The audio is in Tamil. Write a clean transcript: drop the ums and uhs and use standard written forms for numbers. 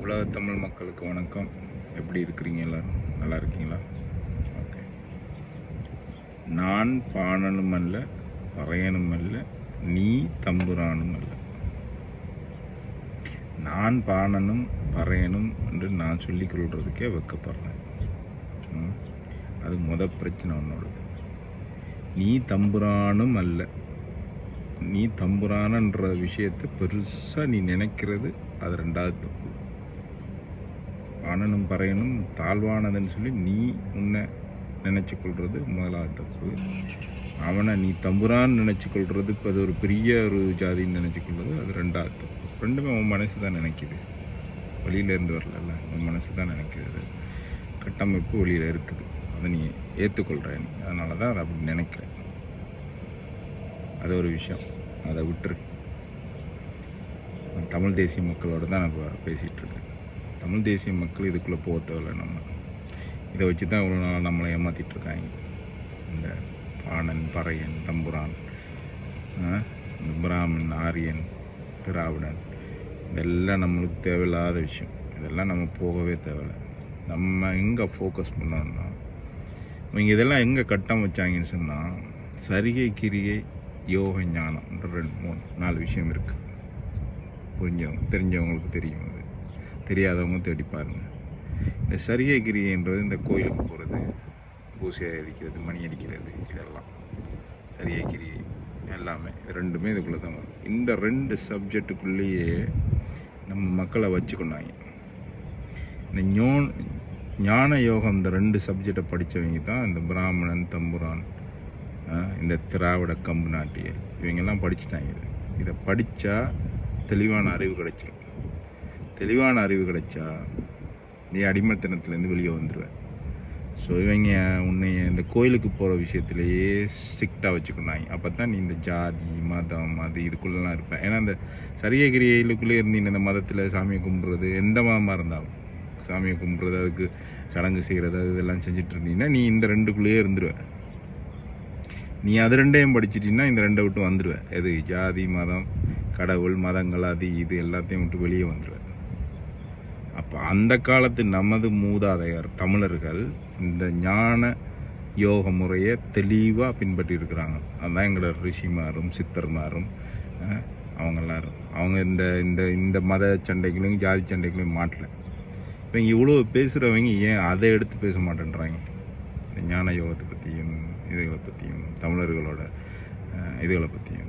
உலக தமிழ் மக்களுக்கு வணக்கம். எப்படி இருக்கிறீங்க? எல்லோரும் நல்லா இருக்கீங்களா? ஓகே. நான் பாணனும் அல்ல, பறையனும் அல்ல, நீ தம்புரானும் அல்ல. நான் பாணனும் பறையனும் என்று நான் சொல்லிக் கொள்றதுக்கே வெக்கப்படுறேன். அது பிரச்சனை உன்னோடது. நீ தம்புரானும் அல்ல. நீ தம்புரானன்ற விஷயத்தை பெருசாக நீ நினைக்கிறது அது ரெண்டாவது தப்பு. பாணனும் பறையனும் தாழ்வானதுன்னு சொல்லி நீ உன்னை நினச்சி கொள்வது முதலாவது தப்பு. அவனை நீ தம்புரான்னு நினச்சி கொள்வது இப்போ அது ஒரு பெரிய ஒரு ஜாதின்னு நினச்சி கொள்வது அது ரெண்டாவது தப்பு. ரெண்டுமே உன் மனசு தான் நினைக்கிது, வெளியிலேருந்து வரல, உன் மனசு தான் நினைக்கிறது. கட்டமைப்பு வெளியில் இருக்குது, அதை நீ ஏற்றுக்கொள்கிற. நீ அதனால தான் அதை அப்படி நினைக்கிறேன். அது ஒரு விஷயம், அதை விட்டுரு. தமிழ் தேசிய மக்களோடு தான் நான் இப்போ பேசிகிட்ருக்கேன். தமிழ் தேசிய மக்கள் இதுக்குள்ளே போக தேவையில்லை. நம்ம இதை வச்சு தான் இவ்வளோ நாள் நம்மளை ஏமாற்றிட்டுருக்காங்க. இந்த பாணன், பறையன், தம்புரான், பிராமன், ஆரியன், திராவிடன், இதெல்லாம் நம்மளுக்கு தேவையில்லாத விஷயம். இதெல்லாம் நம்ம போகவே தேவையில்லை. நம்ம எங்கே ஃபோக்கஸ் பண்ணோம்னா, இவங்க இதெல்லாம் எங்கே கட்டம் வச்சாங்கன்னு சொன்னால், சரிகை, கிரிகை, யோக, ஞானம்ன்ற 4 விஷயம் இருக்குது. தெரிஞ்சவங்களுக்கு தெரியும். அது தெரியாதவங்க தேடி பாருங்கள். இந்த சரிகை கிரியைன்றது இந்த கோயிலுக்கு போகிறது, பூசை அடிக்கிறது, மணி அடிக்கிறது, இதெல்லாம் சரிகை கிரியை எல்லாமே ரெண்டுமே இதுக்குள்ளே தான் வரும். இந்த 2 சப்ஜெக்டுக்குள்ளேயே நம்ம மக்களை வச்சுக்கொண்டாங்க. இந்த ஞான யோகம், இந்த 2 சப்ஜெக்டை படித்தவங்க தான் இந்த பிராமணன், தம்புரான், இந்த திராவிட கம்பு நாட்டியல் இவங்கெல்லாம் படிச்சுட்டாங்க. இதை படித்தா தெளிவான அறிவு கிடைச்சிடும். தெளிவான அறிவு கிடைச்சா நீ அடிமைத்தனத்துலேருந்து வெளியே வந்துடுவேன். ஸோ இவங்க உன்னைய இந்த கோயிலுக்கு போகிற விஷயத்துலையே ஸ்ட்ரிக்டாக வச்சுக்கொண்டாங்க. அப்போ தான் நீ இந்த ஜாதி, மதம், அது இதுக்குள்ளெலாம் இருப்பேன். ஏன்னா இந்த சரிகை கிரியைகளுக்குள்ளே இருந்தீங்க. இந்த மதத்தில் சாமியை கும்பிட்றது, எந்த மதமாக இருந்தாலும் சாமியை கும்பிட்றது, அதுக்கு சடங்கு செய்கிறது, அது இதெல்லாம் செஞ்சுட்டு இருந்தீங்கன்னா நீ இந்த 2க்குள்ளேயே இருந்துருவேன். நீ அது 2ஐயும் படிச்சிட்டின்னா இந்த 2 விட்டு வந்துடுவேன். எது ஜாதி, மதம், கடவுள், மதங்கள், அது இது எல்லாத்தையும் விட்டு வெளியே வந்துடுவேன். அப்போ அந்த காலத்து நமது மூதாதையர் தமிழர்கள் இந்த ஞான யோக முறையை தெளிவாக பின்பற்றி இருக்கிறாங்க. அதுதான் எங்களோட ரிஷிமாரும் சித்தர்மாரும் அவங்க எல்லாரும். அவங்க இந்த இந்த இந்த மத சண்டைகளையும் ஜாதி சண்டைகளையும் மாட்டலை. இப்போ இவ்வளோ பேசுகிறவங்க ஏன் அதை எடுத்து பேச மாட்டேன்றாங்க? இந்த ஞான யோகத்தை பற்றியும் இதுகளை பற்றியும் தமிழர்களோட இதுகளை பற்றியும்